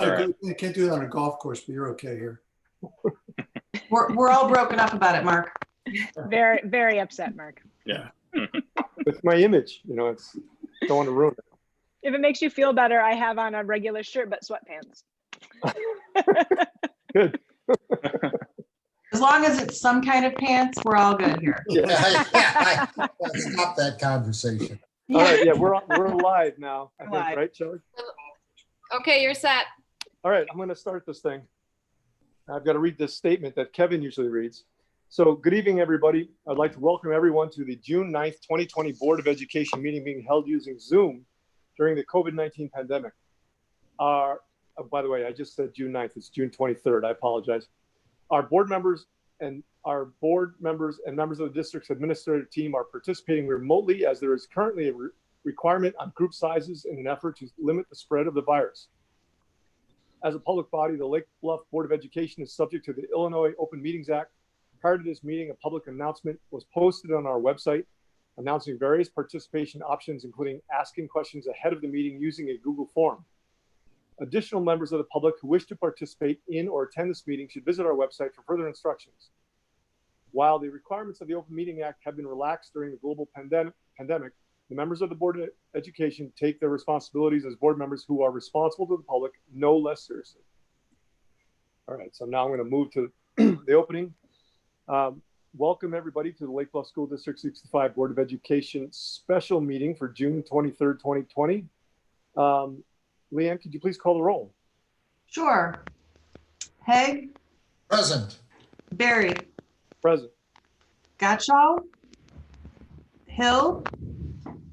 You can't do that on a golf course, but you're okay here. We're all broken up about it, Mark. Very, very upset, Mark. Yeah. It's my image, you know, it's, don't want to ruin it. If it makes you feel better, I have on a regular shirt but sweatpants. Good. As long as it's some kind of pants, we're all good here. Stop that conversation. All right, yeah, we're live now, I think, Live. right, Shelley? Okay, you're set. All right, I'm going to start this thing. I've got to read this statement that Kevin usually reads. So good evening, everybody. I'd like to welcome everyone to the June 9th, 2020 Board of Education meeting being held using Zoom during the COVID-19 pandemic. By the way, I just said June 9th, it's June 23rd, I apologize. Our board members and members of the district's administrative team are participating remotely as there is currently a requirement on group sizes in an effort to limit the spread of the virus. As a public body, the Lake Bluff Board of Education is subject to the Illinois Open Meetings Act. Prior to this meeting, a public announcement was posted on our website announcing various participation options, including asking questions ahead of the meeting using a Google form. Additional members of the public who wish to participate in or attend this meeting should visit our website for further instructions. While the requirements of the Open Meeting Act have been relaxed during the global pandemic, the members of the Board of Education take their responsibilities as board members who are responsible to the public no less seriously. All right, so now I'm going to move to the opening. Welcome everybody to the Lake Bluff School District 65 Board of Education special meeting for June 23rd, 2020. Leanne, could you please call the roll? Sure. Haig, Present. Barry, Present. Gottschall, Hill,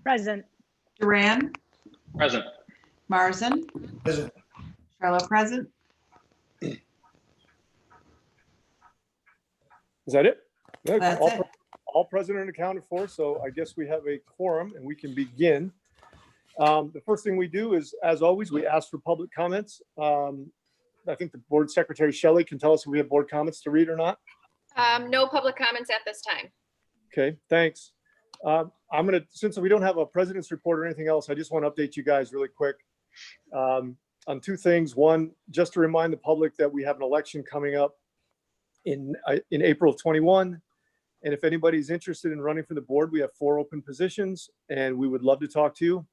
Present. Duran, Present. Marzen, Present. Charlo present. Is that it? Yeah, That's all, it. all present and accounted for, so I guess we have a quorum and we can begin. The first thing we do is, as always, we ask for public comments. I think the board secretary, Shelley, can tell us if we have board comments to read or not. No public comments at this time. Okay, thanks. Since we don't have a president's report or anything else, I just want to update you guys really quick on two things. One, just to remind the public that we have an election coming up in April of 21. And if anybody's interested in running for the board, we have 4 open positions and we would love to talk to you.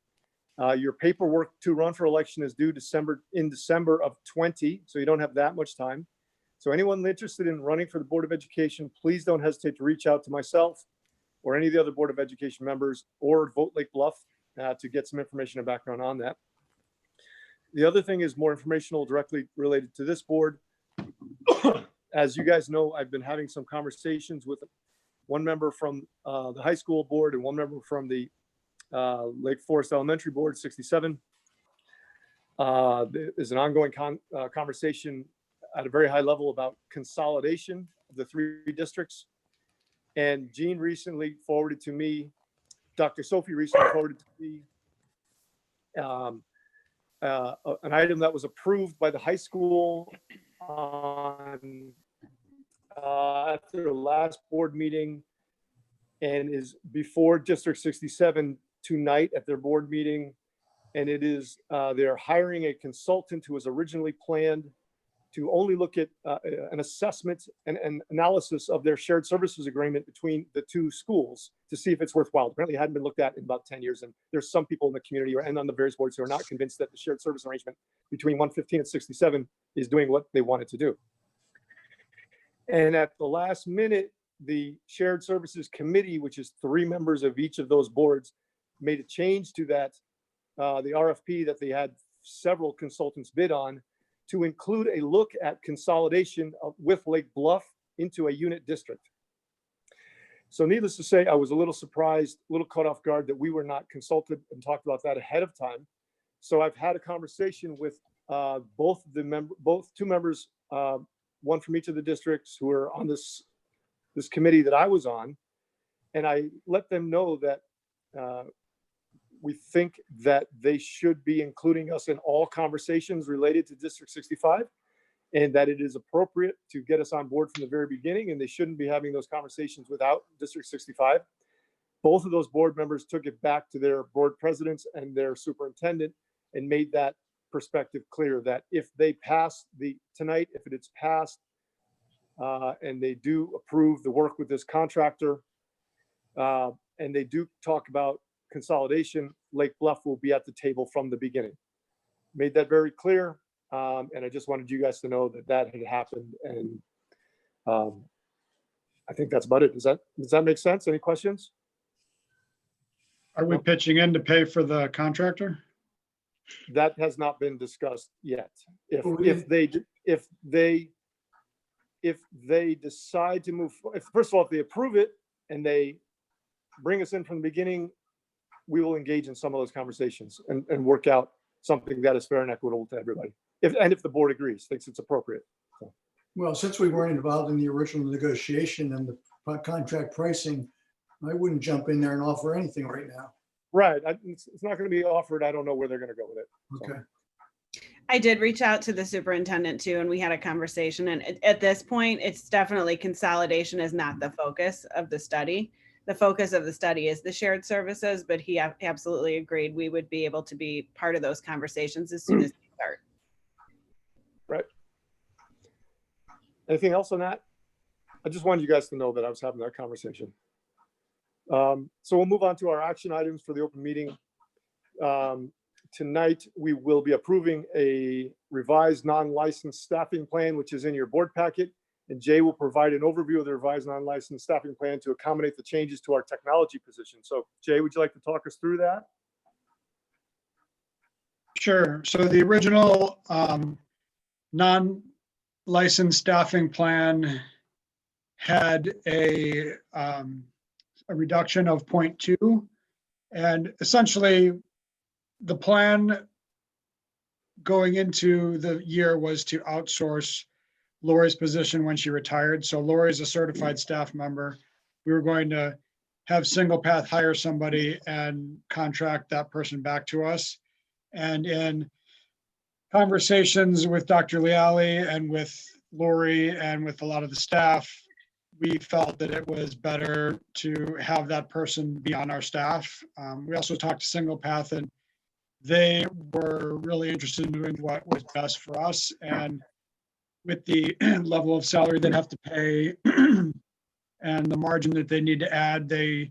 Your paperwork to run for election is due in December of 20, so you don't have that much time. So anyone interested in running for the Board of Education, please don't hesitate to reach out to myself or any of the other Board of Education members or Vote Lake Bluff to get some information and background on that. The other thing is more informational directly related to this board. As you guys know, I've been having some conversations with one member from the high school board and one member from the Lake Forest Elementary Board 67. There's an ongoing conversation at a very high level about consolidation of the 3 districts. And Jean recently forwarded to me, Dr. Sophie recently forwarded to me an item that was approved by the high school on at their last board meeting and is before District 67 tonight at their board meeting. And it is, they're hiring a consultant who was originally planned to only look at an assessment and analysis of their shared services agreement between the 2 schools to see if it's worthwhile. Apparently it hadn't been looked at in about 10 years. And there's some people in the community and on the various boards who are not convinced that the shared service arrangement between 115 and 67 is doing what they want it to do. And at the last minute, the Shared Services Committee, which is 3 members of each of those boards, made a change to that, the RFP that they had several consultants bid on, to include a look at consolidation with Lake Bluff into a unit district. So needless to say, I was a little surprised, a little caught off guard that we were not consulted and talked about that ahead of time. So I've had a conversation with both 2 members, one from each of the districts who are on this committee that I was on. And I let them know that we think that they should be including us in all conversations related to District 65 and that it is appropriate to get us on board from the very beginning, and they shouldn't be having those conversations without District 65. Both of those board members took it back to their board presidents and their superintendent and made that perspective clear that if they pass tonight, if it's passed, and they do approve the work with this contractor, and they do talk about consolidation, Lake Bluff will be at the table from the beginning. Made that very clear, and I just wanted you guys to know that that had happened, and I think that's about it. Does that make sense? Any questions? Are we pitching in to pay for the contractor? That has not been discussed yet. Well, we If they decide to move, first of all, if they approve it and they bring us in from the beginning, we will engage in some of those conversations and work out something that is fair and equitable to everybody. If the board agrees, thinks it's appropriate. Well, since we weren't involved in the original negotiation and the contract pricing, I wouldn't jump in there and offer anything right now. Right. It's not going to be offered. I don't know where they're going to go with it. Okay. I did reach out to the superintendent too, and we had a conversation. And at this point, it's definitely consolidation is not the focus of the study. The focus of the study is the shared services, but he absolutely agreed we would be able to be part of those conversations as soon as we start. Right. Anything else on that? I just wanted you guys to know that I was having that conversation. So we'll move on to our action items for the open meeting. Tonight, we will be approving a revised non-licensed staffing plan, which is in your board packet. And Jay will provide an overview of the revised non-licensed staffing plan to accommodate the changes to our technology position. So Jay, would you like to talk us through that? Sure. So the original non-licensed staffing plan had a reduction of 0.2. And essentially, the plan going into the year was to outsource Lori's position when she retired. So Lori is a certified staff member. We were going to have Single Path hire somebody and contract that person back to us. And in conversations with Dr. Leali and with Lori and with a lot of the staff, we felt that it was better to have that person be on our staff. We also talked to Single Path, and they were really interested in doing what was best for us. And with the level of salary they'd have to pay and the margin that they need to add, they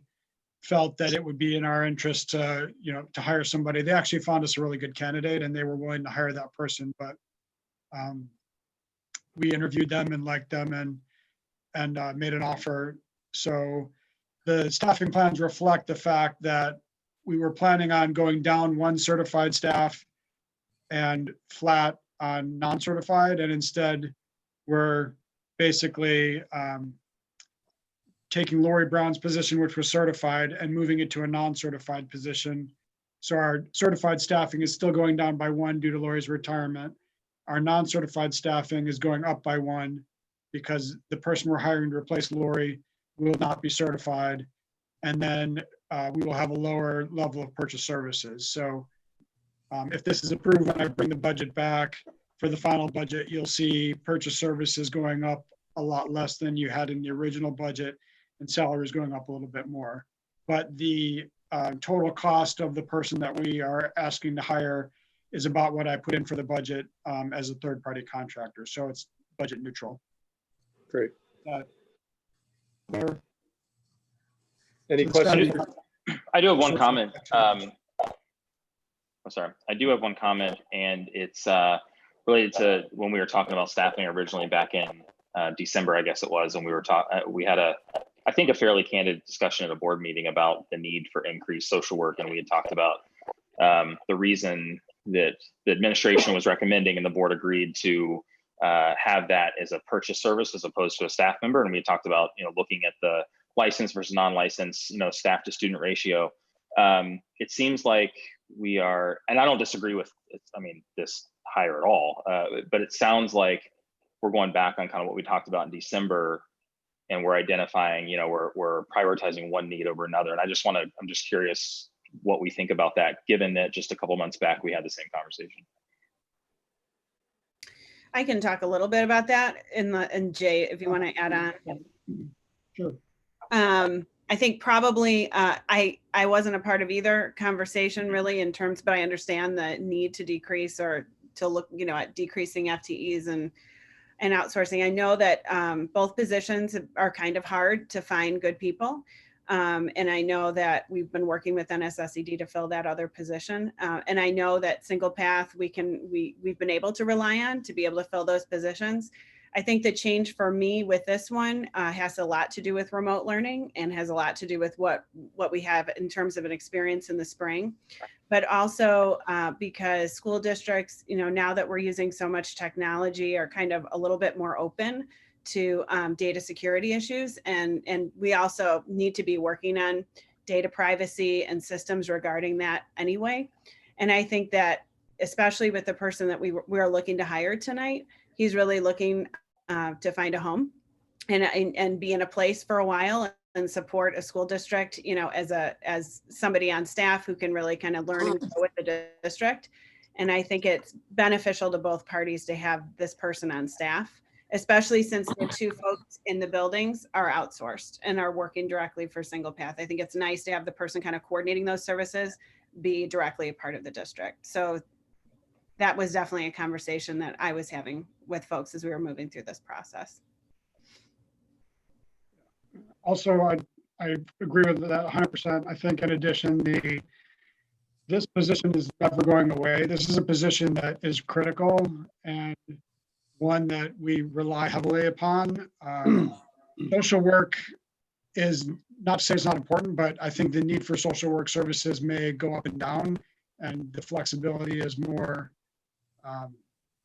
felt that it would be in our interest to, to hire somebody. They actually found us a really good candidate and they were willing to hire that person, but we interviewed them and liked them and made an offer. So the staffing plans reflect the fact that we were planning on going down one certified staff and flat on non-certified, and instead we're basically taking Lori Brown's position, which was certified, and moving it to a non-certified position. So our certified staffing is still going down by 1 due to Lori's retirement. Our non-certified staffing is going up by 1 because the person we're hiring to replace Lori will not be certified. And then we will have a lower level of purchase services. So if this is approved, when I bring the budget back for the final budget, you'll see purchase services going up a lot less than you had in the original budget, and salaries going up a little bit more. But the total cost of the person that we are asking to hire is about what I put in for the budget as a third-party contractor. So it's budget neutral. Great. So Any it's gotta questions? be- I do have one comment. I'm sorry. I do have one comment, and it's related to when we were talking about staffing originally back in December, I guess it was, and we had I think a fairly candid discussion at a board meeting about the need for increased social work, and we had talked about the reason that the administration was recommending and the board agreed to have that as a purchase service as opposed to a staff member, and we talked about looking at the licensed versus non-licensed, staff to student ratio. It seems like we are, and I don't disagree with, this hire at all, but it sounds like we're going back on kind of what we talked about in December, and we're identifying, we're prioritizing one need over another. And I'm just curious what we think about that, given that just a couple months back, we had the same conversation. I can talk a little bit about that and Jay, if you want to add on. Sure. I think probably I wasn't a part of either conversation really in terms, but I understand the need to decrease or to look, at decreasing FTEs and outsourcing. I know that both positions are kind of hard to find good people. And I know that we've been working with NSSED to fill that other position. And I know that Single Path we've been able to rely on to be able to fill those positions. I think the change for me with this one has a lot to do with remote learning and has a lot to do with what we have in terms of an experience in the spring, but also because school districts, now that we're using so much technology, are kind of a little bit more open to data security issues. And we also need to be working on data privacy and systems regarding that anyway. And I think that especially with the person that we are looking to hire tonight, he's really looking to find a home and be in a place for a while and support a school district, as somebody on staff who can really kind of learn and grow with the district. And I think it's beneficial to both parties to have this person on staff, especially since the two folks in the buildings are outsourced and are working directly for Single Path. I think it's nice to have the person kind of coordinating those services be directly a part of the district. So that was definitely a conversation that I was having with folks as we were moving through this process. Also, I agree with that 100%. I think in addition, this position is never going away. This is a position that is critical and one that we rely heavily upon. Social work is not to say it's not important, but I think the need for social work services may go up and down, and the flexibility is more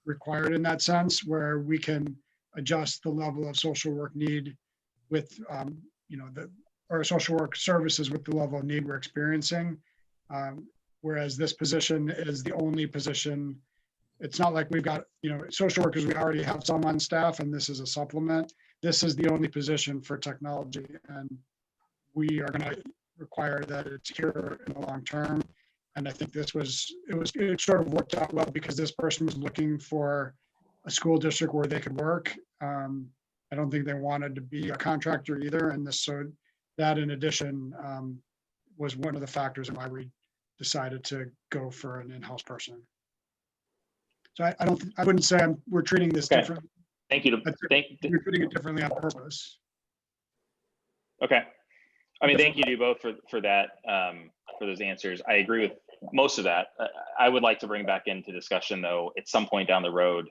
required in that sense, where we can adjust the level of social work need with, or social work services with the level of need we're experiencing. Whereas this position is the only position. It's not like we've got, social workers, we already have some on staff and this is a supplement. This is the only position for technology, and we are going to require that it's here in the long term. And I think it sort of worked out well because this person was looking for a school district where they could work. I don't think they wanted to be a contractor either. And so that in addition was one of the factors in why we decided to go for an in-house person. So I wouldn't say we're treating this Okay. differently. Thank you. We're treating it differently on purpose. Okay. I mean, thank you to you both for that, for those answers. I agree with most of that. I would like to bring back into discussion though, at some point down the road,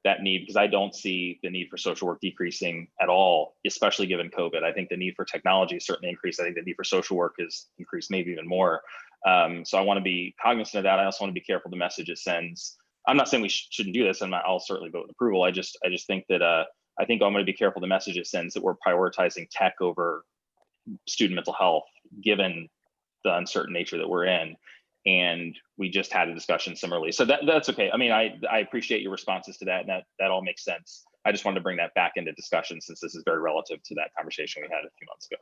that need, because I don't see the need for social work decreasing at all, especially given COVID. I think the need for technology is certainly increased. I think the need for social work is increased, maybe even more. So I want to be cognizant of that. I also want to be careful the message it sends. I'm not saying we shouldn't do this, and I'll certainly vote with approval. I just think that I think I'm going to be careful the message it sends that we're prioritizing tech over student mental health, given the uncertain nature that we're in. And we just had a discussion similarly. So that's okay. I mean, I appreciate your responses to that, and that all makes sense. I just wanted to bring that back into discussion since this is very relative to that conversation we had a few months ago.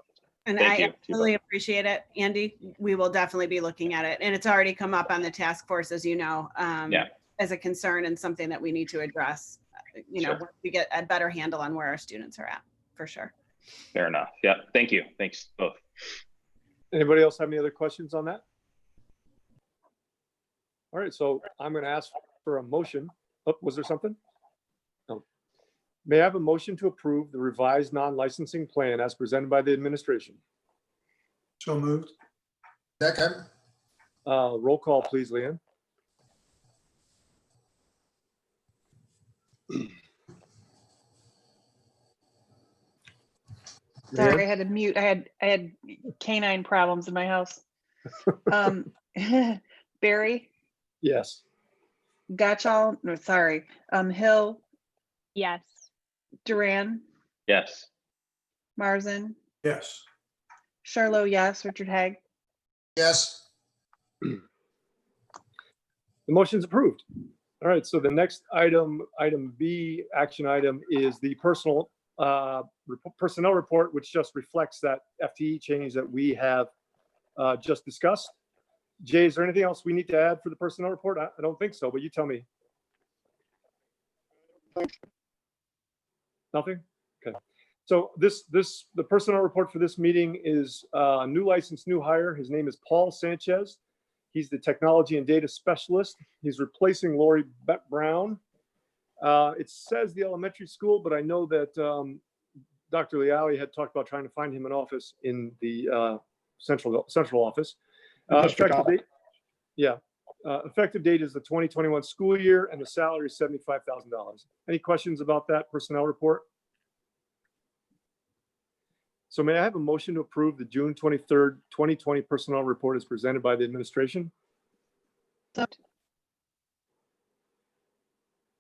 And Thank you. I absolutely appreciate it, Andy. We will definitely be looking at it. And it's already come up on the task force, as you know, as a concern and something that we need to address, Sure. once we get a better handle on where our students are at, for sure. Fair enough. Yeah. Thank you. Thanks both. Anybody else have any other questions on that? All right, so I'm going to ask for a motion. Oh, was there something? No. May I have a motion to approve the revised non-licensing plan as presented by the administration? So moved. Second, Roll call, please, Leanne. Sorry, I had to mute. I had canine problems in my house. Barry, Yes. Gotchall, no, sorry. Hill, Yes. Duran, Yes. Marzin, Yes. Charlo, yes. Richard Haig. yes, The motion's approved. All right, so the next item B, action item, is the personnel report, which just reflects that FTE change that we have just discussed. Jay, is there anything else we need to add for the personnel report? I don't think so, but you tell me. Nothing? Okay. So the personnel report for this meeting is new license, new hire. His name is Paul Sanchez. He's the technology and data specialist. He's replacing Lori Brown. It says the elementary school, but I know that Dr. Leali had talked about trying to find him an office in the central office. District Effective office. date, yeah. Effective date is the 2021 school year, and the salary is $75,000. Any questions about that personnel report? So may I have a motion to approve the June 23rd, 2020 personnel report as presented by the administration? So-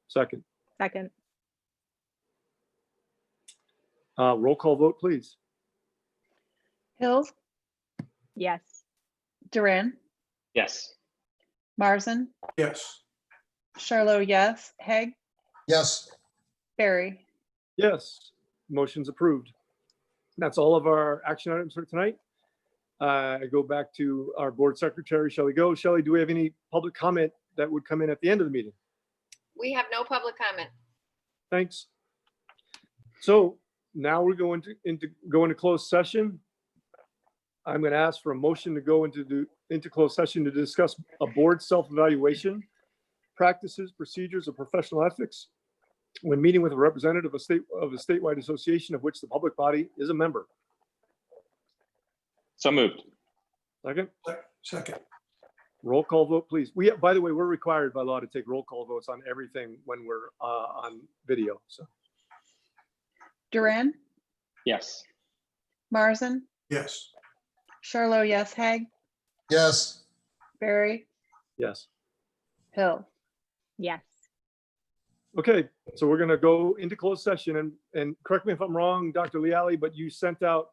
Second. Second. Roll call vote, please. Hills, Yes. Duran, Yes. Marsden, Yes. Charlo, yes. Haig, Yes. Barry. Yes, motion's approved. That's all of our action items for tonight. I go back to our board secretary, Shelley Go. Shelley, do we have any public comment that would come in at the end of the meeting? We have no public comment. Thanks. So now we're going to go into closed session. I'm going to ask for a motion to go into closed session to discuss a board self-evaluation, practices, procedures, or professional ethics when meeting with a representative of the statewide association of which the public body is a member. So moved. Second, Second. roll call vote, please. By the way, we're required by law to take roll call votes on everything when we're on video. So Duran, Yes. Marsden, Yes. Charlo, yes. Haig, Yes. Barry, yes. Hill. Yes. Okay, so we're going to go into closed session and correct me if I'm wrong, Dr. Leali, but you sent out